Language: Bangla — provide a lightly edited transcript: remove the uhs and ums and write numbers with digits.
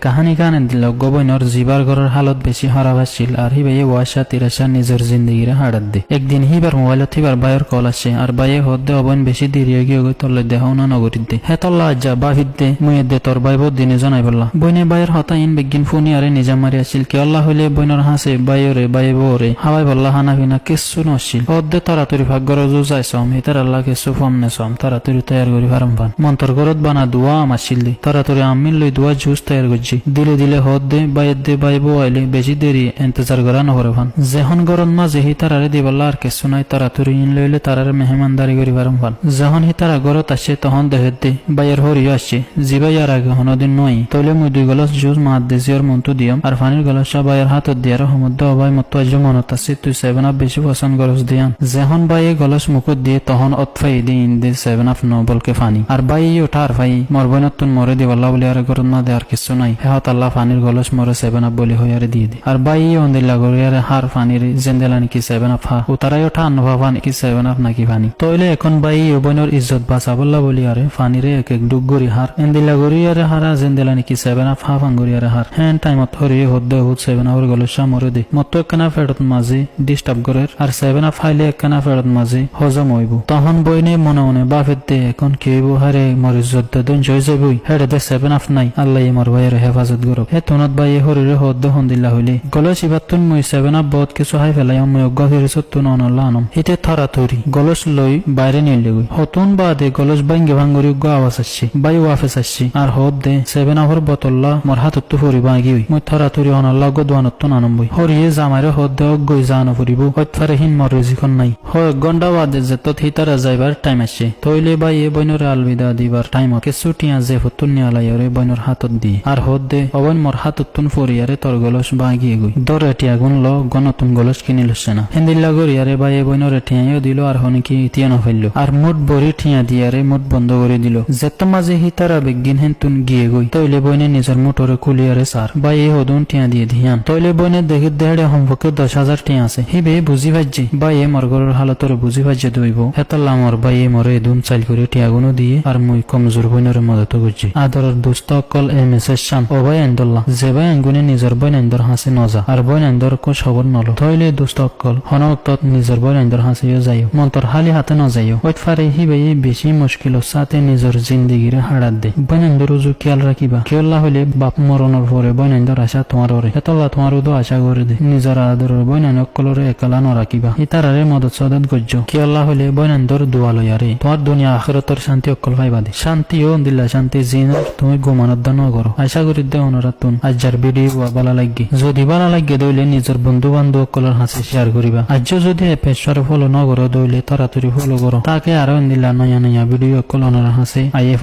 কাহানি কানে দিল গবইনর জিবার ঘরের হালত বেশি খারাপ আসছিল আর হি ভাইয়ে ওয়াশা তিরাশা নিজের জিন্দগিরে হাড়াত দে একদিন হিবার মোবাইলত হিবার বাইয়ের কল আসে আর বাইয়ে হদ্দে অবন বেশি দেরি গিয়ে গই তলে দেহ না নগরীত দে হে তল্লা আজ্জা বাহিদ দে মুয়ে দে তোর বাই বহুত দিনে জানাই বললা বইনে বাইয়ের হতা ইন বেগিন ফোনি আরে নিজা মারি আসছিল কি আল্লাহ হইলে বইনর হাসে বাইরে বাইয়ে বরে হাওয়াই বললা হানা ফিনা কিচ্ছু নছিল হদ্দে তাড়াতাড়ি ভাগ্যর জুজাই সম হিতার আল্লাহ কিছু ফমনে সম তাড়াতাড়ি তৈয়ার করি ফারাম ফান মন্তর ঘরত বানা দোয়া আমাছিল দে তাড়াতাড়ি আমিল লই দোয়া জুস তৈয়ার করছি দিলে দিলে হদ দে বাইয়ের দে বাইব আইলে বেশি দেরি এন্তজার করা নহরে ফান যখন গরম মাঝে হি তারারে দিবল্লা আর কিছু নাই তাড়াতাড়ি ইন লইলে তারারে মেহমানদারি করি ফারাম ফান যখন হি তারা ঘরত আসে তখন দেখে দে বাইয়ের হরিও আসছে জিবাই আর আগে হনদিন নই তইলে মুই 2 গলাস জুস মাত দে জিওর মন্তু দিয়াম আর ফানির গলাস বাইয়ের হাতত দিয়ার সমুদ্র অবাই মতো আজ মনত আছে তুই 7 আপ বেশি পছন্দ করস দিয়ান যখন বাইয়ে গলাস মুকুট দিয়ে তখন অতফাই the in they 7 up নবলকে funny আর বাইয়ে ওঠার ভাই মরবইনতুন মরে দিবল্লা বলি আর গরম না দে আর কিছু নাই হেহত আল্লাহ ফানির গলস মরে 7 আপ বলি হইয়ারে দিয়ে দে আর বাই অন্দিল্লা গরিয়ারে হার ফানির জেন্দেলা নাকি 7 আপ হা উতারাই ওঠা আনভা ফানি কি 7 আপ নাকি ফানি তইলে এখন বাই বইনর ইজ্জত বাঁচা বললা বলি আরে ফানিরে এক এক ডুগ গরি হার এন্দিল্লা গরিয়ারে হারা জেন্দেলা নাকি 7 আপ হা ফাঙ্গরিয়ারে হার হ্যান টাইমত হরি হদ্দে হুদ 7 আপর গলসা মরে দে মত একখানা ফেরত মাঝে ডিস্টার্ব করের আর 7 আপ ফাইলে একখানা ফেরত মাঝে হজম হইব তখন বইনে মনে মনে বাফের দে এখন কি হইব হারে মর ইজ্জত দন জয় যাবই হেডে দে 7 আপ নাই আল্লাহ মর ভাইয়ের হেফাজত করব হে তোনত ভাই হরিরে হদ্দ হন্দিল্লা হইলে গলস ইবাতুন মুই 7 আপ বহুত কিছু হাই ফেলাই মই অজ্ঞা ফিরিছত তুন অনল্লা আনম হিতে থরাথরি গলস লই বাইরে নিলে গই হতুন বাদে গলস ভাঙ্গে ভাঙ্গরি গো আওয়াজ আসছে বাই ওয়াফেস আসছে আর হদ দে 7 আপর বোতললা মোর হাতত তো ফরি বাগি হই মই থরাথরি অনল্লা গো দোয়ানত তুন আনম বই হরিয়ে জামাইরে হদ দে গই জানো ফরিব হত ফারে হিন মর রিজিকন নাই হয় গন্ডা বাদে যেত হিতারা যাইবার টাইম আসছে তইলে বাই এ বইনরে আলবিদা দিবার টাইম কিছু টিয়া যে হতুন নিয়ালাইরে বইনর হাতত দি আর হদ দে অবন মোর হাতত তুন ফরিয়ারে তোর গলস বাগিয়ে গই দরে টিয়া গুন ল গনতুন গলস কিনি লছে না হেন্দিল্লা গরিয়ারে বাই এ বইনরে টিয়াইও দিল আর হনকি টিয়া ন ফেললো আর মুড বরি টিয়া দিয়ারে মুড বন্ধ করে দিল যেত মাঝে হিতারা বেগিন হেন তুন গিয়ে গই তইলে বইনে নিজের মোটরে কুলিয়ারে সার বাই এ হদুন টিয়া দিয়ে ধিয়ান তইলে বইনে দেখি দেড়ে সম্পর্কে 10,000 টিয়া আছে হিবে বুঝি ভাজ্জি বাই এ মোর ঘরের হালতরে বুঝি ভাজ্জে দইব হেতাল্লা মোর বাই এ মরে দুন চাইল করে টিয়াগুনো দিয়ে আর মুই কমজোর বইনরে মদত করছি আদরের দুস্থ অকল এ মেসেজ শান ও ভাই আন্দোল্লা যে ভাই আঙ্গুনে নিজের বই নাইন্দর হাসি নজা আর বই নাইন্দর কো খবর নলো তইলে দুস্থ অকল হনক্তত নিজের বই নাইন্দর হাসিও যাইও মন্তর হালি হাতে ন যাইও ওইট ফারে হি ভাই বেশি মুশকিল সাথে নিজের জিন্দেগিরে হাড়াত দে বই নাইন্দর উজু খেয়াল রাখিবা খেয়াল্লা হইলে বাপ মরণর পরে বই নাইন্দর আশা তোমার ওরে হেতল্লা তোমার উদো আশা করে দে নিজের আদরের বই নাইন অকলরে একলা ন রাখিবা ইতারারে মদত সদত গজ্জ খেয়াল্লা হইলে বই নাইন্দর দোয়া লইয়ারে তোমার দুনিয়া আখিরাতর শান্তি অকল পাইবা দে শান্তিও দিল্লা শান্তি জিনার তুমি ঘুমানোর দান করো আশা করি দে অনরাতুন আজ্জার ভিডিও ভালো লাগে যদি ভালো লাগে দইলে নিজের বন্ধু বান্ধব কলর হাসি শেয়ার করিবা আজ যদি পেশার ফলো ন করো দইলে তাড়াতাড়ি ফলো করো তাকে আরো দিল্লা নয়া নয়া ভিডিও কল অনর হাসি আইয়ে